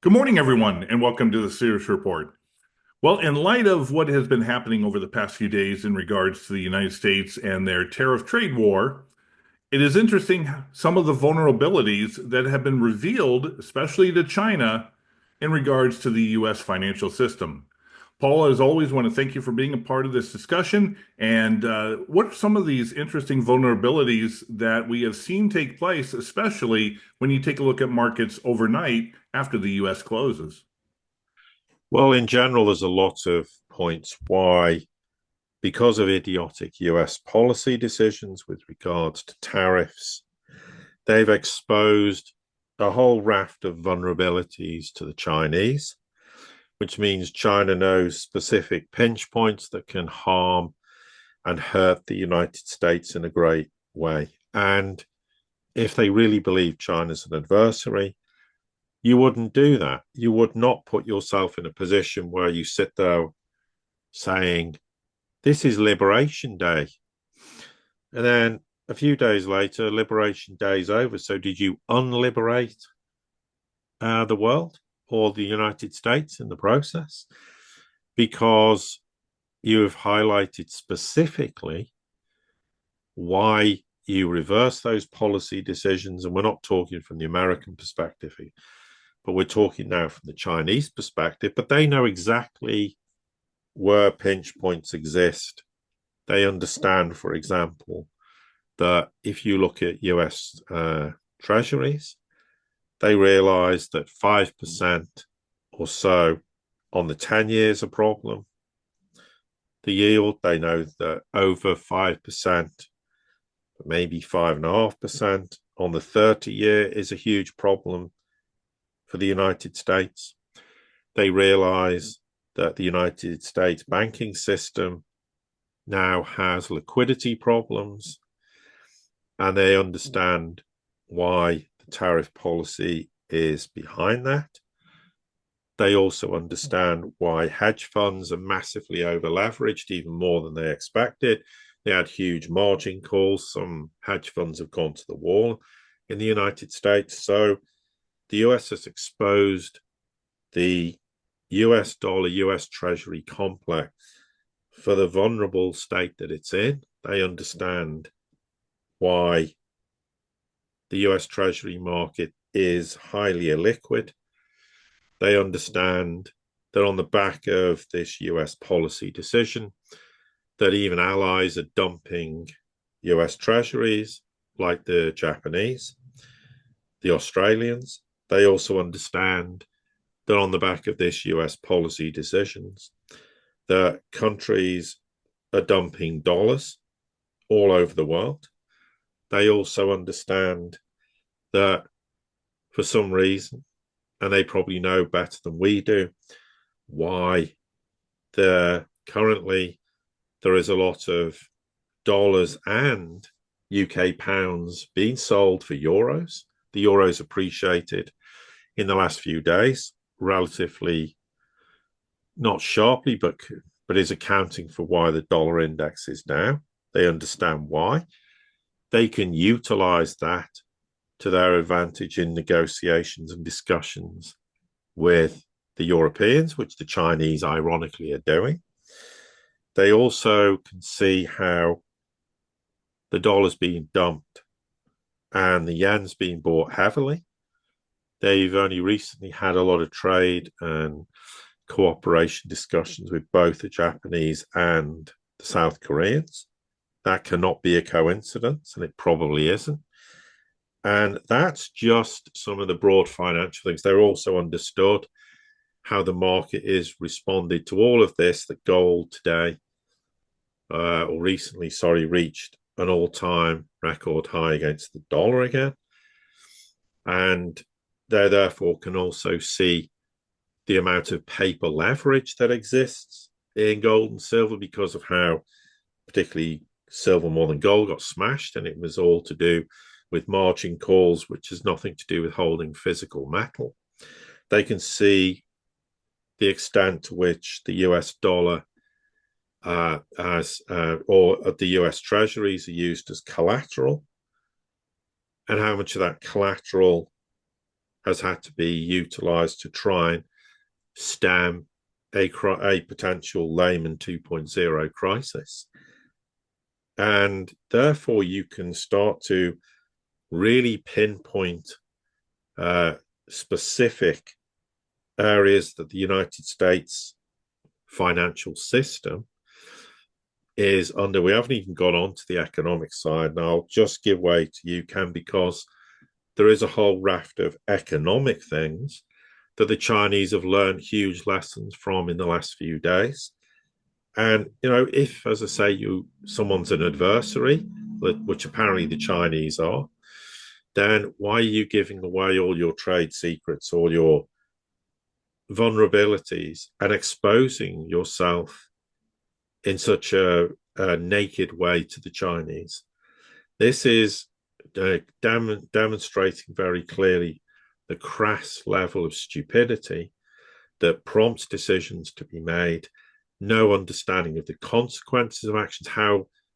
Good morning, everyone, and welcome to the Sirius Report. Well, in light of what has been happening over the past few days in regards to the United States and their tariff trade war, it is interesting some of the vulnerabilities that have been revealed, especially to China, in regards to the U.S. financial system. Paul, as always, want to thank you for being a part of this discussion. And what are some of these interesting vulnerabilities that we have seen take place, especially when you take a look at markets overnight after the U.S. closes? Well, in general, there's a lot of points why, because of idiotic US policy decisions with regards to tariffs, they've exposed a whole raft of vulnerabilities to the Chinese, which means China knows specific pinch points that can harm and hurt the United States in a great way. And if they really believe China's an adversary, you wouldn't do that. You would not put yourself in a position where you sit there saying, this is Liberation Day. And then a few days later, Liberation Day is over. So did you unliberate the world or the United States in the process? Because you have highlighted specifically why you reverse those policy decisions. And we're not talking from the American perspective, but we're talking now from the Chinese perspective. But they know exactly where pinch points exist. They understand, for example, that if you look at US treasuries, they realize that 5% or so on the 10 years a problem. The yield, they know that over 5%, maybe 5.5% on the 30-year is a huge problem for the United States. They realize that the United States banking system now has liquidity problems, and they understand why the tariff policy is behind that. They also understand why hedge funds are massively over leveraged, even more than they expected. They had huge margin calls. Some hedge funds have gone to the wall in the United States. So the US has exposed the US dollar, US Treasury complex for the vulnerable state that it's in. They understand why the US Treasury market is highly illiquid. They understand that on the back of this US policy decision, that even allies are dumping US Treasuries, like the Japanese, the Australians. They also understand that on the back of this US policy decisions, that countries are dumping dollars all over the world. They also understand that for some reason, and they probably know better than we do, why currently there is a lot of dollars and UK pounds being sold for euros. The euro's appreciated in the last few days, relatively not sharply, but is accounting for why the dollar index is now. They understand why. They can utilize that to their advantage in negotiations and discussions with the Europeans, which the Chinese ironically are doing. They also can see how the dollar's being dumped and the yen's being bought heavily. They've only recently had a lot of trade and cooperation discussions with both the Japanese and the South Koreans. That cannot be a coincidence, and it probably isn't. And that's just some of the broad financial things. They're also understood how the market is responded to all of this, that gold today, or recently, reached an all-time record high against the dollar again. And they therefore can also see the amount of paper leverage that exists in gold and silver because of how particularly silver more than gold got smashed, and it was all to do with margin calls, which has nothing to do with holding physical metal. They can see the extent to which the US dollar or the US treasuries are used as collateral, and how much of that collateral has had to be utilized to try and stem a potential Lehman 2.0 crisis. And therefore, you can start to really pinpoint specific areas that the United States financial system is under. We haven't even got onto the economic side, and I'll just give way to you, Ken, because there is a whole raft of economic things that the Chinese have learned huge lessons from in the last few days. And if, as I say, someone's an adversary, which apparently the Chinese are, then why are you giving away all your trade secrets, all your vulnerabilities, and exposing yourself in such a naked way to the Chinese? This is demonstrating very clearly the crass level of stupidity that prompts decisions to be made, no understanding of the consequences of actions,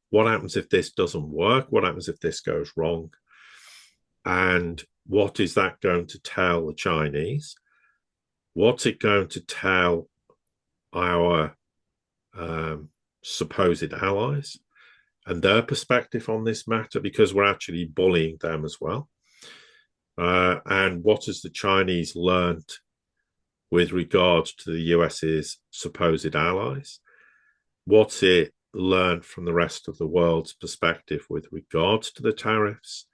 what happens if this doesn't work, what happens if this goes wrong, and what is that going to tell the Chinese? What's it going to tell our supposed allies and their perspective on this matter, because we're actually bullying them as well? And what has the Chinese learned with regards to the US's supposed allies? What's it learned from the rest of the world's perspective with regards to the tariffs?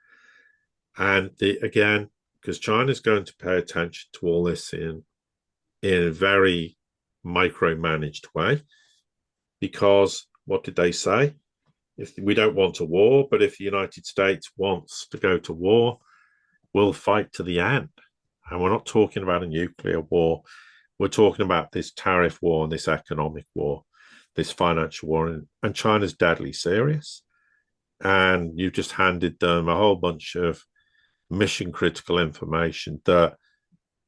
And again, because China's going to pay attention to all this in a very micromanaged way, because what did they say? If we don't want a war, but if the United States wants to go to war, we'll fight to the end. And we're not talking about a nuclear war. We're talking about this tariff war and this economic war, this financial war. And China's deadly serious. And you just handed them a whole bunch of mission critical information that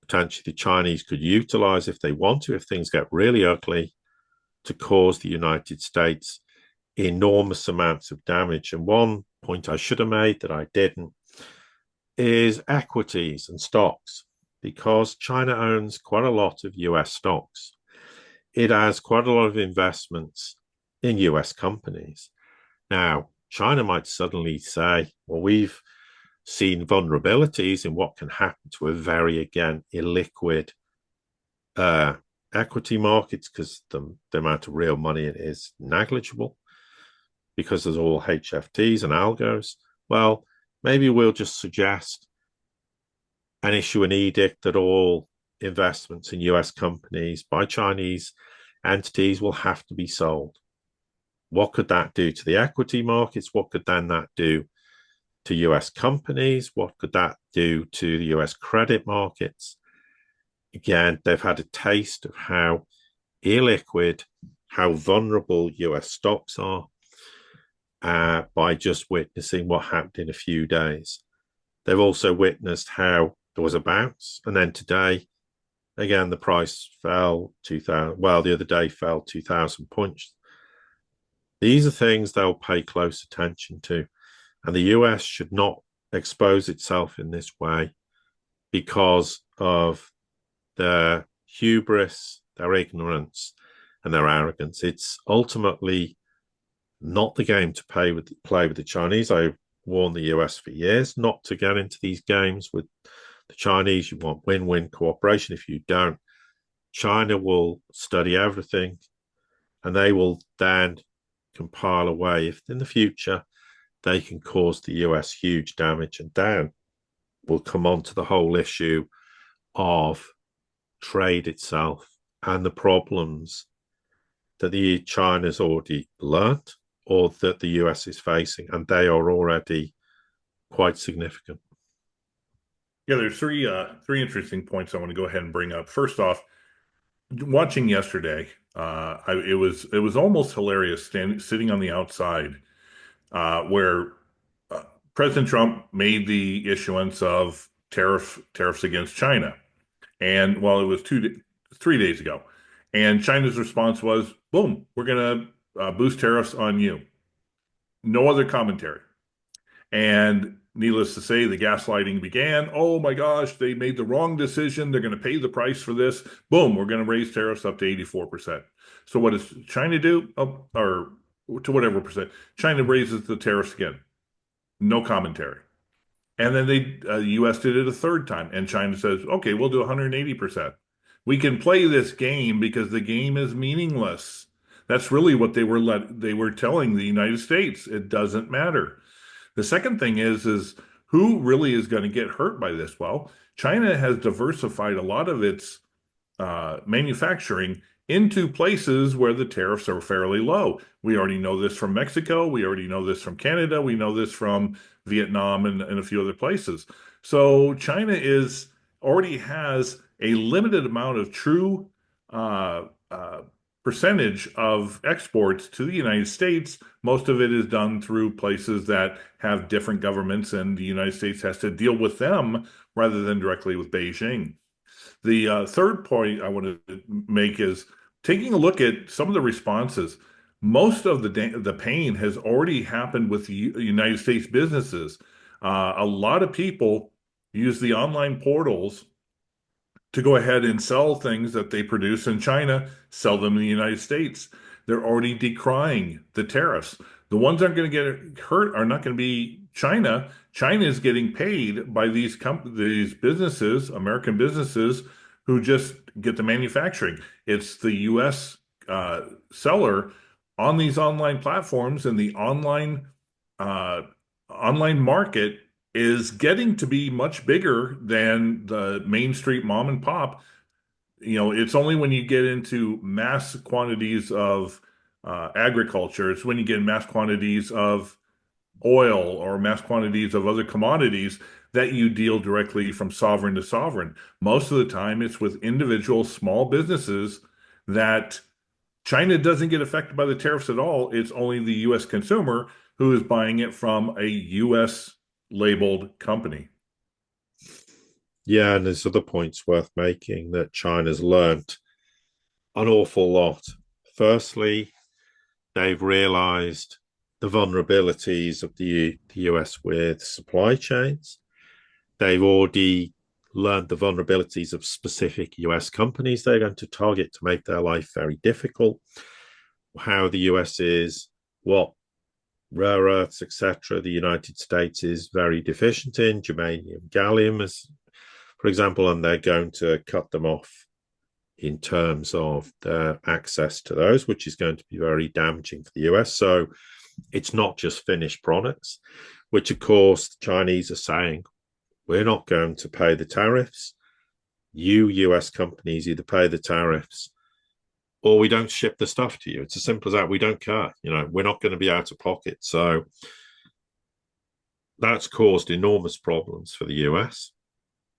potentially the Chinese could utilize if they want to, if things get really ugly, to cause the United States enormous amounts of damage. And one point I should have made that I didn't is equities and stocks, because China owns quite a lot of US stocks. It has quite a lot of investments in US companies. Now, China might suddenly say, well, we've seen vulnerabilities in what can happen to a very, again, illiquid equity markets, because the amount of real money it is negligible, because there's all HFTs and algos. Well, maybe we'll just suggest and issue an edict that all investments in US companies by Chinese entities will have to be sold. What could that do to the equity markets? What could then that do to US companies? What could that do to the US credit markets? Again, they've had a taste of how illiquid, how vulnerable US stocks are by just witnessing what happened in a few days. They've also witnessed how there was a bounce, and then today, again, the price fell 2,000. Well, the other day fell 2,000 points. These are things they'll pay close attention to, and the US should not expose itself in this way because of their hubris, their ignorance, and their arrogance. It's ultimately not the game to play with the Chinese. I warned the US for years not to get into these games with the Chinese. You want win-win cooperation. If you don't, China will study everything, and they will then compile a way if in the future they can cause the US huge damage. And then we'll come on to the whole issue of trade itself and the problems that the China's already learned or that the US is facing, and they are already quite significant. Yeah, there's three interesting points I want to go ahead and bring up. First off, watching yesterday, it was almost hilarious sitting on the outside where uh, President Trump made the issuance of tariffs against China, and well, it was 3 days ago, and China's response was, "Boom, we're going to boost tariffs on you." No other commentary. And needless to say, the gaslighting began. Oh my gosh, they made the wrong decision. They're going to pay the price for this. Boom, we're going to raise tariffs up to 84%. So what does China do? Or to whatever percent. China raises the tariffs again. No commentary. And then the U.S. did it a third time, and China says, "Okay, we'll do 180%. We can play this game because the game is meaningless." That's really what they were telling the United States. It doesn't matter. The second thing is who really is going to get hurt by this? Well, China has diversified a lot of its manufacturing into places where the tariffs are fairly low. We already know this from Mexico. We already know this from Canada. We know this from Vietnam and a few other places. So China is already has a limited amount of true percentage of exports to the United States. Most of it is done through places that have different governments, and the United States has to deal with them rather than directly with Beijing. The third point I want to make is taking a look at some of the responses. Most of the pain has already happened with the United States businesses. A lot of people use the online portals to go ahead and sell things that they produce in China, sell them in the United States. They're already decrying the tariffs. The ones that are going to get hurt are not going to be China. China is getting paid by these businesses, American businesses, who just get the manufacturing. It's the U.S. Seller on these online platforms, and the uh, online market is getting to be much bigger than the Main Street mom and pop. It's only when you get into mass quantities of agriculture, it's when you get mass quantities of oil or mass quantities of other commodities that you deal directly from sovereign to sovereign. Most of the time, it's with individual small businesses that China doesn't get affected by the tariffs at all. It's only the U.S. consumer who is buying it from a U.S. labeled company. Yeah, and there's other points worth making that China's learnt an awful lot. Firstly, they've realized the vulnerabilities of the US with supply chains. They've already learned the vulnerabilities of specific US companies they're going to target to make their life very difficult. How the US is, what rare earths, etc., the United States is very deficient in, germanium, gallium, for example, and they're going to cut them off in terms of their access to those, which is going to be very damaging for the US. So it's not just finished products, which of course the Chinese are saying, we're not going to pay the tariffs. You US companies either pay the tariffs or we don't ship the stuff to you. It's as simple as that. We don't care. We're not going to be out of pocket. So that's caused enormous problems for the US,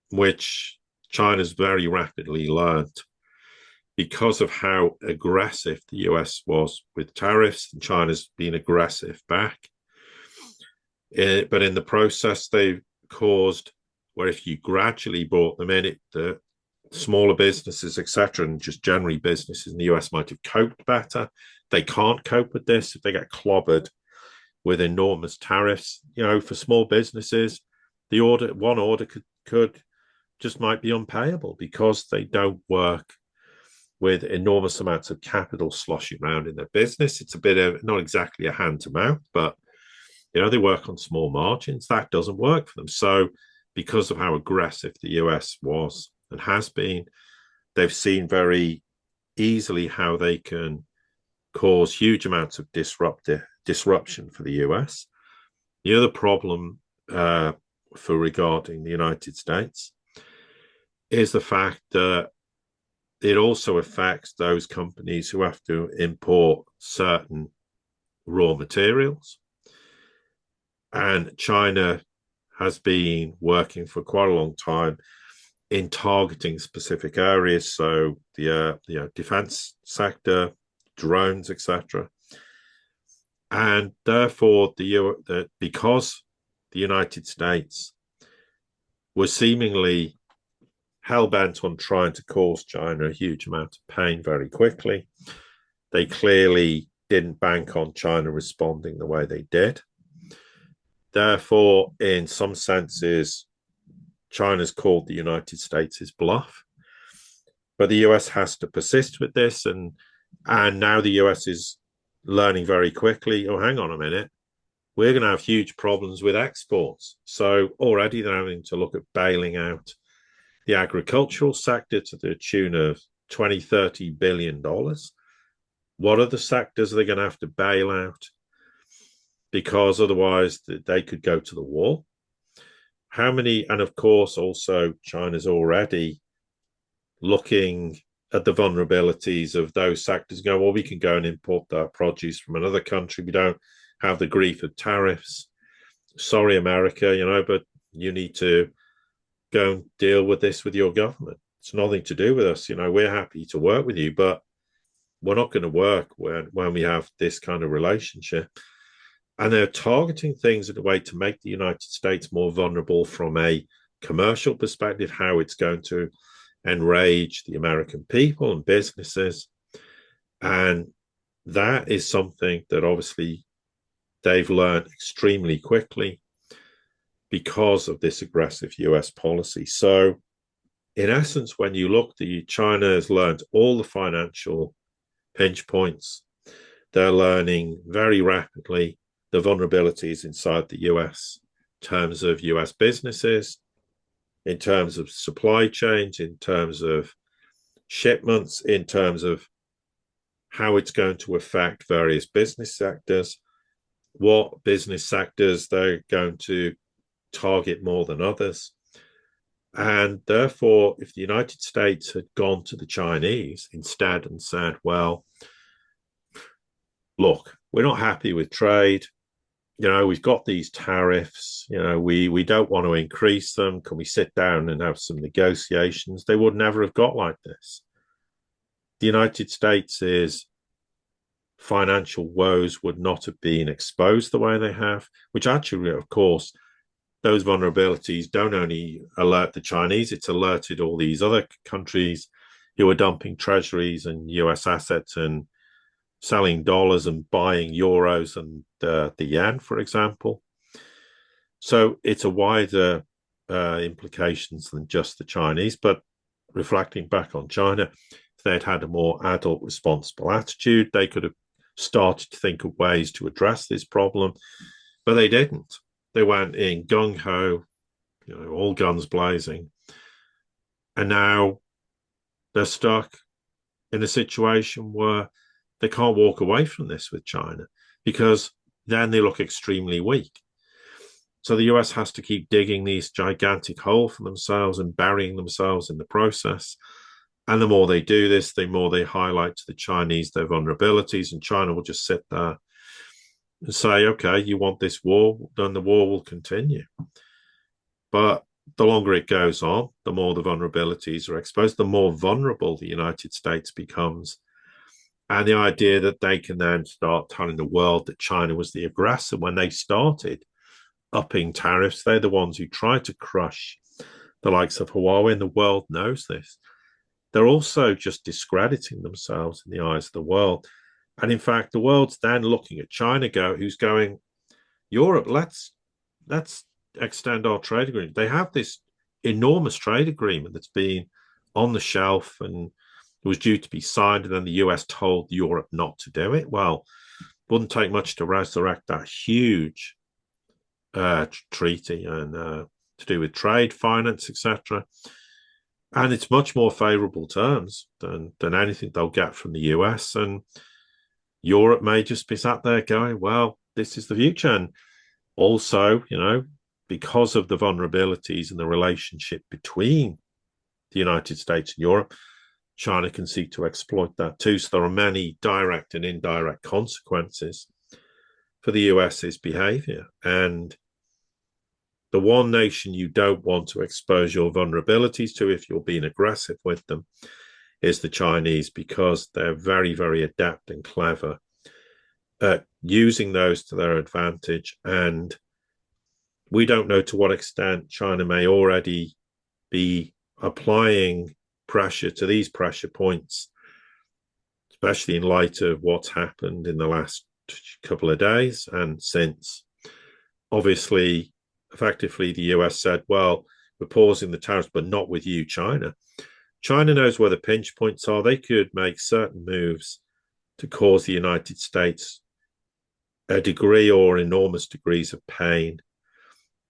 which China's very rapidly learned because of how aggressive the US was with tariffs, and China's been aggressive back. But in the process, they've caused where if you gradually brought them in, the smaller businesses, etc., and just generally businesses in the US might have coped better. They can't cope with this if they get clobbered with enormous tariffs. For small businesses, one order could just might be unpayable because they don't work with enormous amounts of capital sloshing around in their business. It's a bit of not exactly a hand to mouth, but they work on small margins. That doesn't work for them. So because of how aggressive the US was and has been, they've seen very easily how they can cause huge amounts of disruption for the US. The other problem for regarding the United States is the fact that it also affects those companies who have to import certain raw materials. And China has been working for quite a long time in targeting specific areas. So the defense sector, drones, etc. And therefore, because the United States was seemingly hell-bent on trying to cause China a huge amount of pain very quickly, they clearly didn't bank on China responding the way they did. therefore, in some senses, China's called the United States' bluff. But the US has to persist with this, and now the US is learning very quickly, oh, hang on a minute, we're going to have huge problems with exports. So already they're having to look at bailing out the agricultural sector to the tune of $20-30 billion. What other sectors are they going to have to bail out? Because otherwise they could go to the wall. How many, and of course, also China's already looking at the vulnerabilities of those sectors, go, well, we can go and import that produce from another country. We don't have the grief of tariffs. Sorry, America, but you need to go and deal with this with your government. It's nothing to do with us. We're happy to work with you, but we're not going to work when we have this kind of relationship. And they're targeting things in a way to make the United States more vulnerable from a commercial perspective, how it's going to enrage the American people and businesses. And that is something that obviously they've learned extremely quickly because of this aggressive US policy. So in essence, when you look, China has learned all the financial pinch points. They're learning very rapidly the vulnerabilities inside the US in terms of US businesses, in terms of supply chains, in terms of shipments, in terms of how it's going to affect various business sectors, what business sectors they're going to target more than others. And therefore, if the United States had gone to the Chinese instead and said, well, look, we're not happy with trade. We've got these tariffs. We don't want to increase them. Can we sit down and have some negotiations? They would never have got like this. The United States' financial woes would not have been exposed the way they have, which actually, of course, those vulnerabilities don't only alert the Chinese, it's alerted all these other countries who are dumping treasuries and US assets and selling dollars and buying euros and the yen, for example. So it's a wider implications than just the Chinese. But reflecting back on China, if they'd had a more adult, responsible attitude, they could have started to think of ways to address this problem, but they didn't. They went in gung-ho, all guns blazing. And now they're stuck in a situation where they can't walk away from this with China, because then they look extremely weak. So the US has to keep digging these gigantic holes for themselves and burying themselves in the process. And the more they do this, the more they highlight to the Chinese their vulnerabilities, and China will just sit there and say, okay, you want this war, then the war will continue. But the longer it goes on, the more the vulnerabilities are exposed, the more vulnerable the United States becomes. And the idea that they can then start telling the world that China was the aggressor when they started upping tariffs. They're the ones who tried to crush the likes of Huawei, and the world knows this. They're also just discrediting themselves in the eyes of the world. And in fact, the world's then looking at China, who's going, Europe, let's extend our trade agreement. They have this enormous trade agreement that's been on the shelf and it was due to be signed, and then the US told Europe not to do it. Well, it wouldn't take much to resurrect that huge treaty and to do with trade, finance, etc. And it's much more favorable terms than anything they'll get from the US. And Europe may just be sat there going, well, this is the future. And also, because of the vulnerabilities and the relationship between the United States and Europe, China can seek to exploit that too. So there are many direct and indirect consequences for the US's behavior. And the one nation you don't want to expose your vulnerabilities to if you're being aggressive with them is the Chinese, because they're very, very adept and clever at using those to their advantage. And we don't know to what extent China may already be applying pressure to these pressure points, especially in light of what's happened in the last couple of days and since obviously, effectively, the US said, well, we're pausing the tariffs, but not with you, China. China knows where the pinch points are. They could make certain moves to cause the United States a degree or enormous degrees of pain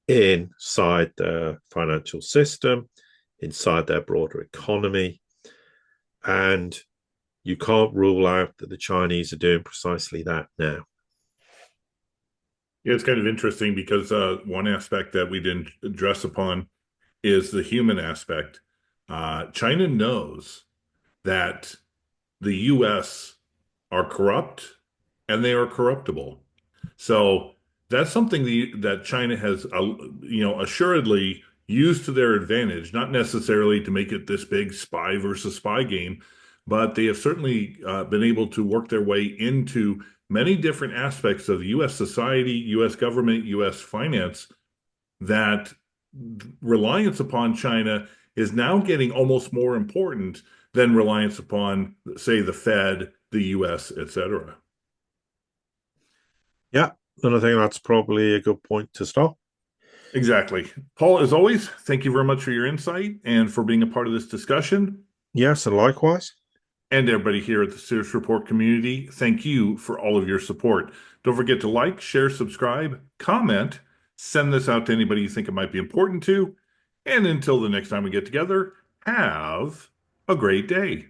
inside their financial system, inside their broader economy. And you can't rule out that the Chinese are doing precisely that now. Yeah, it's kind of interesting because one aspect that we didn't address upon is the human aspect. China knows that the US are corrupt and they are corruptible. So that's something that China has, assuredly used to their advantage, not necessarily to make it this big spy versus spy game, but they have certainly been able to work their way into many different aspects of U.S. society, U.S. government, U.S. finance, that reliance upon China is now getting almost more important than reliance upon, say, the Fed, the U.S., etc. Yeah, and I think that's probably a good point to stop. Exactly. Paul, as always, thank you very much for your insight and for being a part of this discussion. Yes, and likewise. And everybody here at the Sirius Report community, thank you for all of your support. Don't forget to like, share, subscribe, comment, send this out to anybody you think it might be important to. And until the next time we get together, have a great day.